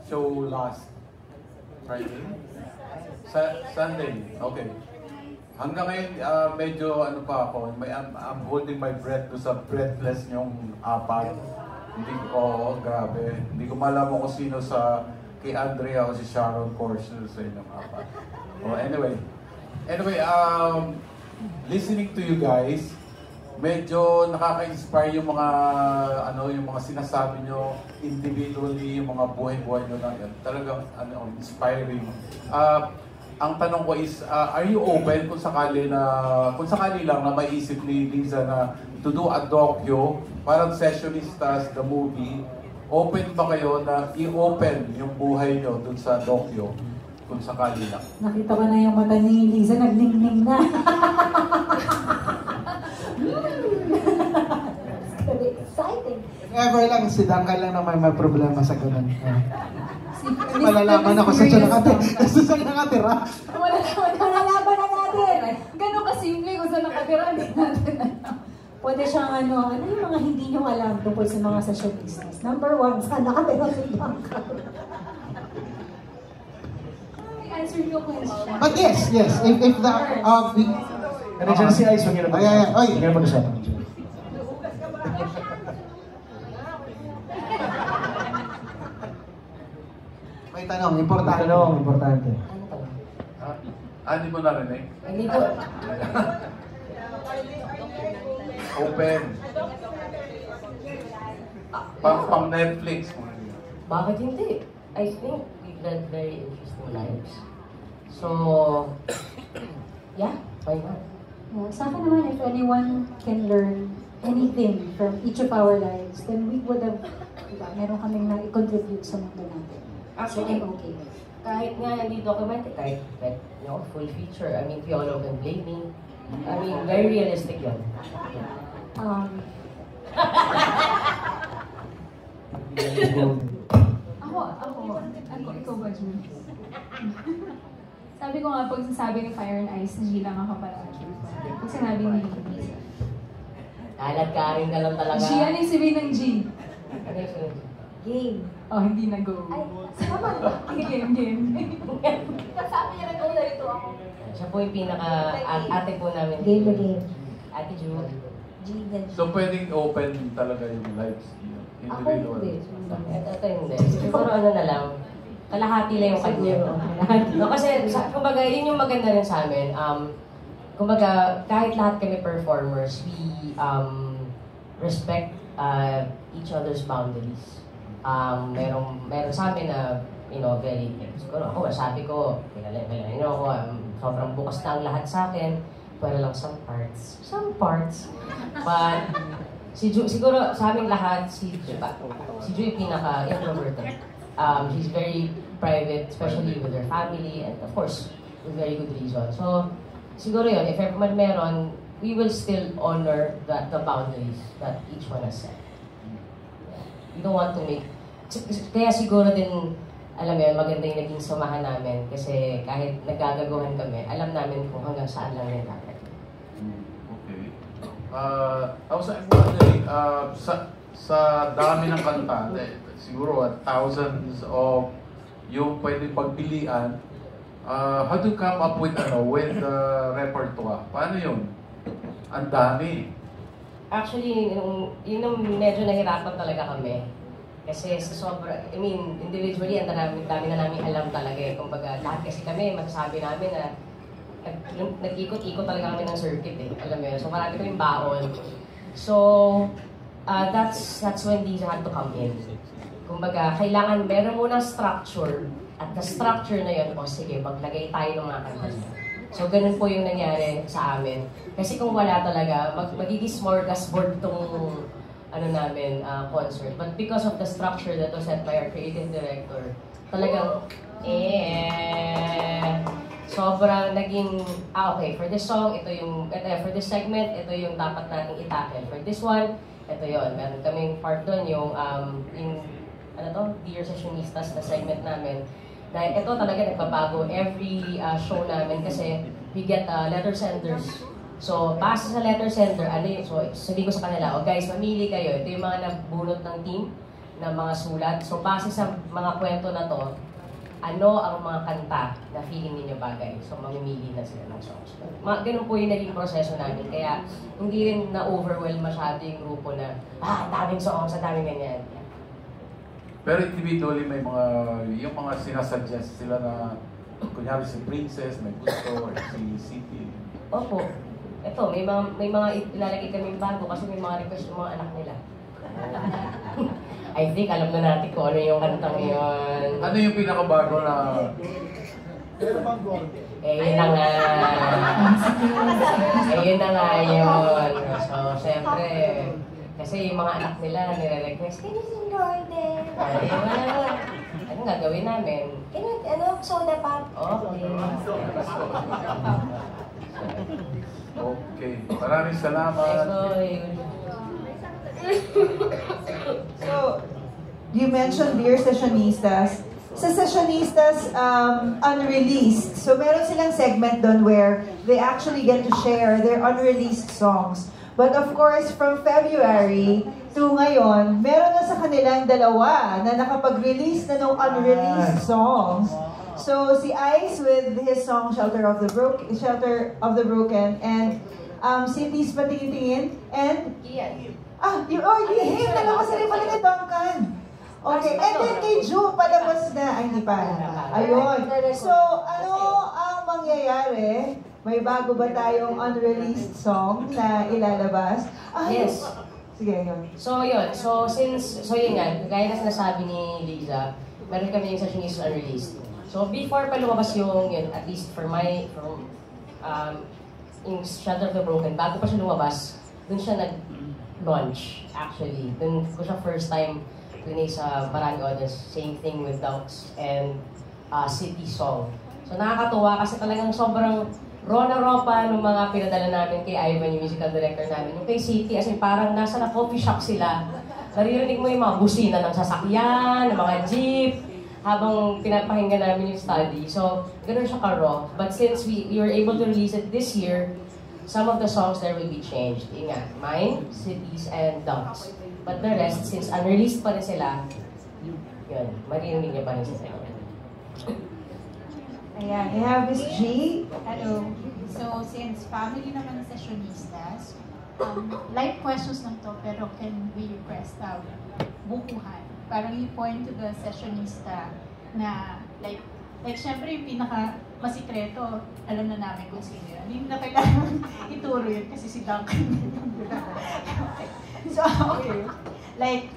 show last Friday? Sunday, okay. Hanggang ngayon, medyo ano pa ako, I'm holding my breath to sa breathless niyong apat. Hindi ko, grabe. Hindi ko malaman kung sino sa kay Andrea o si Sharon Corso sa inyong apat. Oh, anyway, listening to you guys, medyo nakaka-inspire yung mga yung mga sinasabi nyo individually, yung mga buhay-buhay nyo na yan. Talagang inspiring. Ang tanong ko is, are you open kung sakali lang na maiisip ni Liza na to do a docu, parang Sessionistas, the movie, open ba kayo na i-open yung buhay nyo dun sa docu kung sakali lang? Nakita ko na yung mata ni Liza, nagningning na. Very exciting. Ever lang, si Duncan lang naman may problema sa ganun. Malalaman ako sa siya nakatira. Sa siya nakatira. Malalaman na natin. Ganun kasimple kung saan nakatira. Pwede siyang ano yung mga hindi nyo alam tungkol sa mga sessionistas. Number 1, saan nakatira si Duncan? Answer your question. But yes. If the... Ano dyan si Ice? Huwag niyo na mag-usapan. May tanong, importante. Importante. Hindi mo narinig? Hindi ko. Open. Pang Netflix. Bakit hindi? I think we've led very interesting lives. So, yeah, why not? Sa akin naman, if anyone can learn anything from each of our lives, then we would have, meron kaming na-contribute sa mundo natin. Actually, I'm okay. kahit nga hindi documented, kahit full feature, I mean, Piolo can blame me. I mean, very realistic yun. Ikaw ba, June? Sabi ko nga, pag sinasabi ni Fire and Ice, G lang ako palagi. Pag sinabi ni Lisa. Kalat-karin ka lang talaga. G, ano yung sabihin ng G? Ano yung sabihin? Game. Oh, hindi na go. Ay, sama ba? Game. Sabi niya na go na ito ako. Siya po yung pinaka-ate po namin. Game na game. Ate Ju. So pwedeng open talaga yung lives niyo? Individual? Ito hindi. Siguro ano na lang, kalahati lang yung kanya. No, kasi, kumbaga, yun yung maganda rin sa amin. Kumbaga, kahit lahat kami performers, we respect each other's boundaries. Meron sa amin na, very, siguro ako, sabi ko, kilala ako, sobrang bukas na ang lahat sa akin, pero lang some parts. But, siguro sa aming lahat, si Ju yung pinaka-introverted. She's very private, especially with her family, and of course, with very good reason. So, siguro yun, if ever man meron, we will still honor the boundaries that each one has set. We don't want to make... Kaya siguro din, alam mo yun, maganda yung naging samahan namin kasi kahit nagagagawan kami, alam namin kung hanggang saan lang yung dapat. Okay. I was wondering, sa dami ng kanta, siguro thousands of yung pwedeng pagpilian, how do you come up with the repertoire? Paano yun? Ang dami. Actually, yun yung medyo nahirapan talaga kami. Kasi individually, ang dami na namin alam talaga eh. Kumbaga, lahat kasi kami, masasabi namin na nag-ikot-ikot talaga kami ng circuit eh. Alam mo yun? So, marami kaming baon. So, that's when these had to come in. Kumbaga, kailangan meron munang structure. At the structure na yun, sige, maglagay tayo ng mga kanta niya. So, ganun po yung nangyari sa amin. Kasi kung wala talaga, magiging smorgasbord itong concert. But because of the structure that was set by our creative director, talagang, sobrang naging, okay, for this song, for this segment, ito yung dapat nating i-tackle. For this one, ito yun. Meron kaming part doon, yung Dear Sessionistas na segment namin. Dahil ito talaga nagbabago every show namin kasi we get letter senders. So, base sa letter sender, so sabi ko sa kanila, guys, mamili kayo. Ito yung mga nabunot ng team na mga sulat. So base sa mga kwento na to, ano ang mga kanta na feeling ninyo bagay? So mamimili na sila ng songs. Ganun po yung naging proseso namin. Kaya hindi rin na-overwhelm masyado yung grupo na, ang daming songs, ang daming ganyan. Pero individually may mga, yung mga sinasuggest sila na, kunyari si Princess, may gusto, or si City. Opo. Ito, may mga ilalagay kami bago kasi may mga request ng mga anak nila. I think alam na natin kung ano yung kantang yun. Ano yung pinakabago na... Yun na nga. Yun na nga yun. So, syempre, kasi yung mga anak nila nire-request, can you sing Golden? Ay, wala. Anong gagawin namin? Can you, soda pop? Okay. Okay. Maraming salamat. So, you mentioned Dear Sessionistas. Sa Sessionistas Unreleased, so meron silang segment doon where they actually get to share their unreleased songs. But of course, from February to ngayon, meron na sa kanilang dalawa na nakapag-release na ng unreleased songs. So, si Ice with his song Shelter of the Broken, and Cities Patingin-Tingin, and Kian. yung dalawa sila pala ni Duncan. Okay, and then kay Ju, palabas na. Ay, hindi pa. Ayun. So, ano ang mangyayari? May bago ba tayong unreleased song na ilalabas? Yes. Sige, yun. So, yun. So, yun nga, gaya na sinasabi ni Liza, meron kami yung Sessionistas Unreleased. So, before pa lumabas yung, yun, at least from yung Shelter of the Broken, bago pa siya lumabas, dun siya nag-launch, actually. Dun ko siya first time pinay sa maraming audience. Same thing with Dunks and City Song. So, nakakatuwa kasi talagang sobrang raw na raw pa nung mga pinadala namin kay Ivan, yung musical director namin. Yung kay City, as in parang nasa na coffee shop sila. Naririnig mo yung mga busina ng sasakyan, ng mga jeep, habang pinapakinggan namin yung study. So, ganoon siya ka-raw. But since we were able to release it this year, some of the songs there will be changed. Ingat, mine, Cities, and Dunks. But the rest, since unreleased pa rin sila, yun, maririnig niyo pa rin sila. Ayan, we have Miss G. Hello. So, since family naman ng Sessionistas, live questions lang to, pero can we request bukuhan? Parang you point to the Sessionista na, like syempre yung pinaka-masikreto, alam na namin kung sino yun. Hindi na kailangan ituro yun kasi si Duncan. Okay. So, okay. Like,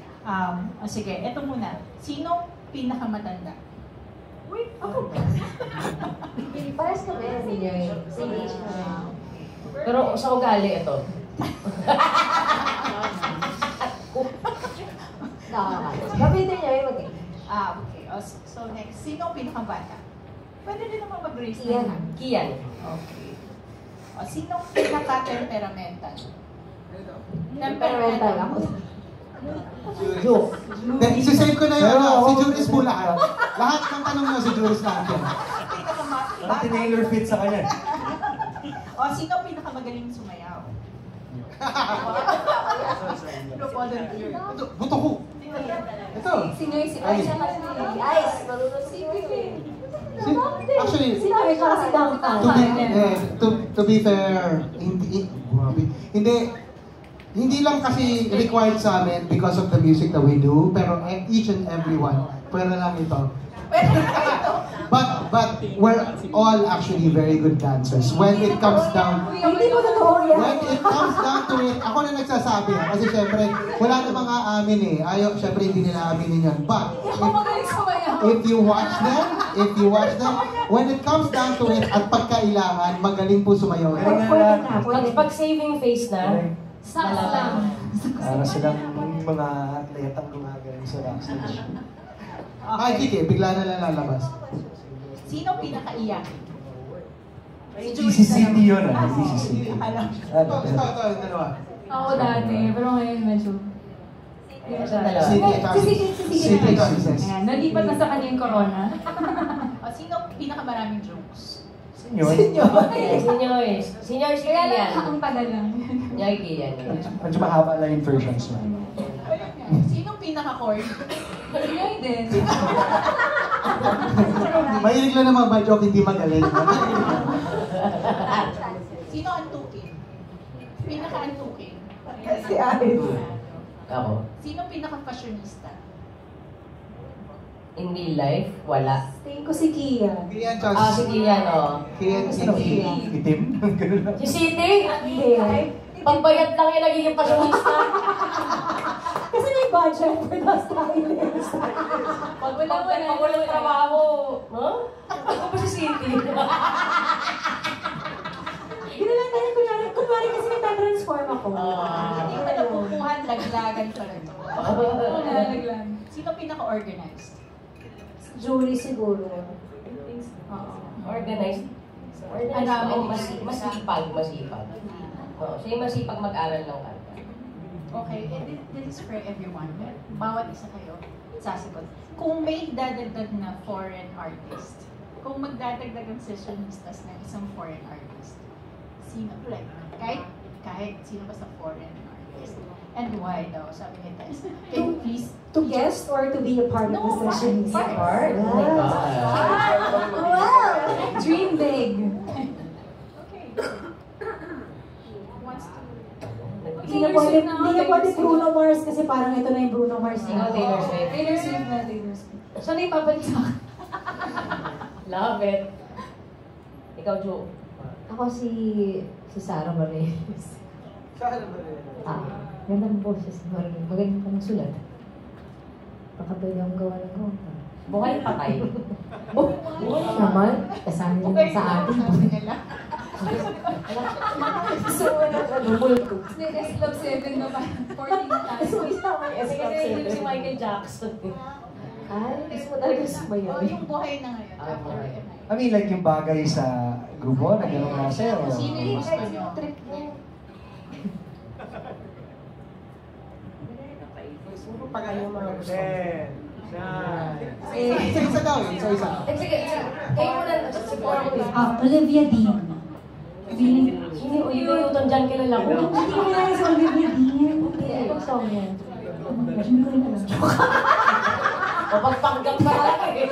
sige, eto muna. Sino pinakamatanda? Wait, ako ba? Pares kami, senior. Same age na. Pero sa ugali ito. Gabitin niya yung mag-age. Okay. So next, sino pinakabata? Pwede din naman mag-raise na Kian. yan. Kian. Okay. Sino pinaka-temperamental? Temperamental ako. Joke. Isisave ko na yun. Si Juris Bulacan. Lahat ng tanong nyo, si Juris natin. Pati tailor fit sa kanya. Sino pinakamagaling sumayaw? Buto ko. Ito. Sino yung si Ice? Ice, marunong si Actually, sinabi ko kasi Duncan. to be fair, hindi lang kasi required sa amin because of the music that we do, pero each and every one, pwede lang ito. But we're all actually very good dancers. When it comes down, Hindi mo totoo yan. when it comes down to it, ako na nagsasabi. Kasi syempre, wala namang aamin eh. Syempre hindi nila aaminin yun. But, if you watch them, when it comes down to it, at pagkailangan, magaling po sumayaw. Pag saving face na, Saks lang. Para silang mga atletang gumagaling sa backstage. Ay, sige, bigla na lang lalabas. Sino pinakaiyak? Easy City yun Easy City. Ito, dalawa. Ako dati, pero ngayon medyo... Sa dalawa. Sige, Ayan, nalipat na sa kanya yung corona. Sino pinakamaraming jokes? Senyor. Senior si Kaya lang, Kian. ang tagal lang. Senior Kian. Medyo mahaba lang yung versions na. Sinong pinaka-corny? Ngayon din. Mahilig lang naman ba joke, hindi magaling. Sino antukin? Pinaka-antukin? Si Ice. Ako. Sino pinaka-fashionista? In real life, wala. Tingin ko si Kia. Kian, Si Kian, oh. Kian, Sino? itim. Ganun lang. Si City? Hindi. Pagbayad lang yung nagiging pasyonista. Kasi may budget for the stylist. Pag walang trabaho, huh? Ako pa si City. Gano'n lang din, kunwari kasi may transform ako. Hindi pa napupuhan, laglagan pa rin. Nalaglan. Sino pinaka-organized? Julie siguro. Organized. Masipag. Oo, siya yung masipag mag-aral ng kanta. Okay, and this is for everyone. Bawat isa kayo, sasagot. Kung may dadagdag na foreign artist, kung magdadagdag ang sessionistas ng isang foreign artist, sino? Like, kahit sino basta foreign artist. And why daw, sabi ni Tess. Can you please? To guest or to be a part of the session? Part. Oh my God. Wow! Dream big. Okay. Wants to? Hindi na pwede Bruno Mars kasi parang ito na yung Bruno Mars. Ikaw, Taylor Swift. Taylor Swift na, Taylor Swift. Siya na yung pabansa. Love it. Ikaw, Jo. Ako si Sarah Bareilles. Ganda ng boses ni Marlene. Magaling pong sulat. Baka pwede akong gawa ng gawa. Buhay patay. Buhay naman. Kasama niya Okay, sa atin. sabi nila. So, multo. Next Love 7 na ba? 14 na tayo. Kasi hindi si Michael Jackson. Ay, gusto mo talaga sumayaw. Yung buhay na ngayon. After I mean, like yung bagay sa grupo na gano'ng klase. O... Sino yung gusto nyo? Isa daw, isa. Sige. Kayo muna. Support ko eh. Olivia Dean. Hindi ko Newton dyan kilala ko. Hindi ko na si Olivia Dean. Anong song yan? Hindi ko rin alam. O pagpanggap ka lang eh.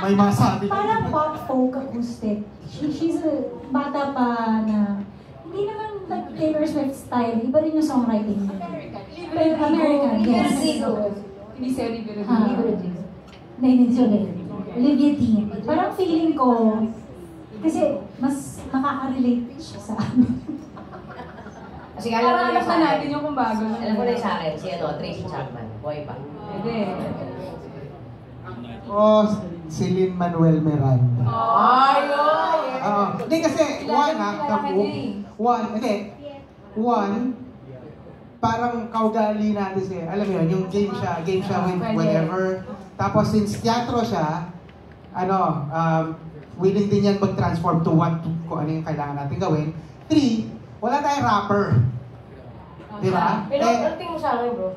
May masabi. Parang pop folk acoustic. She's a bata pa na hindi naman like Taylor Swift style. Iba rin yung songwriting niya. Pero American, yes. Hindi si Olivia Rodrigo. Hindi si Olivia. Olivia Dean. Parang feeling ko, kasi mas nakaka-relate siya sa amin. Kasi alam ko Para na alam na natin yung kung bago. Alam ko na yung sa akin, si Tracy Chapman. Buhay pa. Hindi. Si Lin-Manuel Miranda. Ay, Hindi kasi, parang kaugali natin siya. Alam mo yun, yung game siya with whatever. Tapos since teatro siya, willing din yan mag-transform to kung ano yung kailangan natin gawin. 3, wala tayong rapper. Di ba? Pero ang tingin mo sa akin, bro?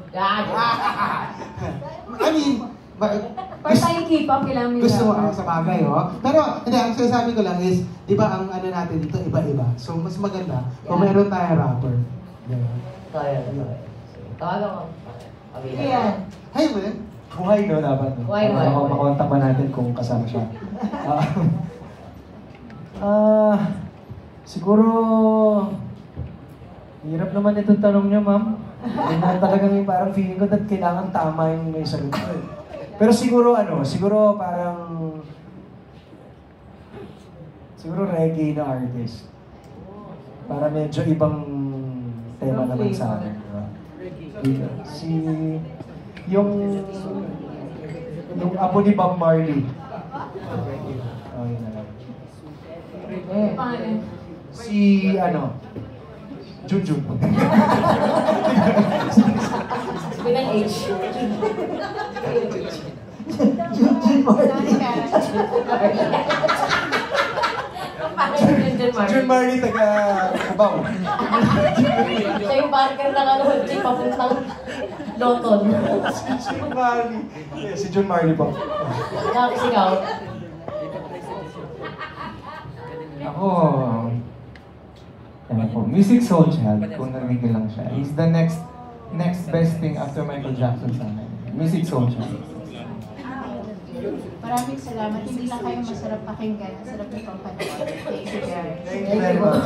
I mean, Para tayong K-pop, kailangan nila. gusto sa bagay, Pero, hindi, ang sinasabi ko lang is, di ba ang ano natin dito, iba-iba. So, mas maganda kung meron tayong rapper. Diba? Kaya. Tawagan ko. Yeah. Hey, man. Buhay, no? Dapat. No? Buhay. Makontak pa natin kung kasama siya. Siguro, hirap naman itong tanong niyo, ma'am. Hindi talagang parang feeling ko that kailangan tama yung may sagot ko. Pero siguro reggae na artist. Para medyo ibang tema naman sa akin. Diba? Yung apo ni Bob Marley. Oh, yun na lang. Si Junjun. With an H. Jun Marley, taga Cubao. Siya yung barker ng jeep papuntang Loton. Si Jun Marley. Si Jun Marley po. Nakakisigaw. Ako, music soul child, kung narinig lang siya. He's the next next best thing after Michael Jackson sa akin. Music Social. Maraming salamat. Hindi lang kayo masarap pakinggan, masarap itong panahon. Thank you guys. Thank you very much.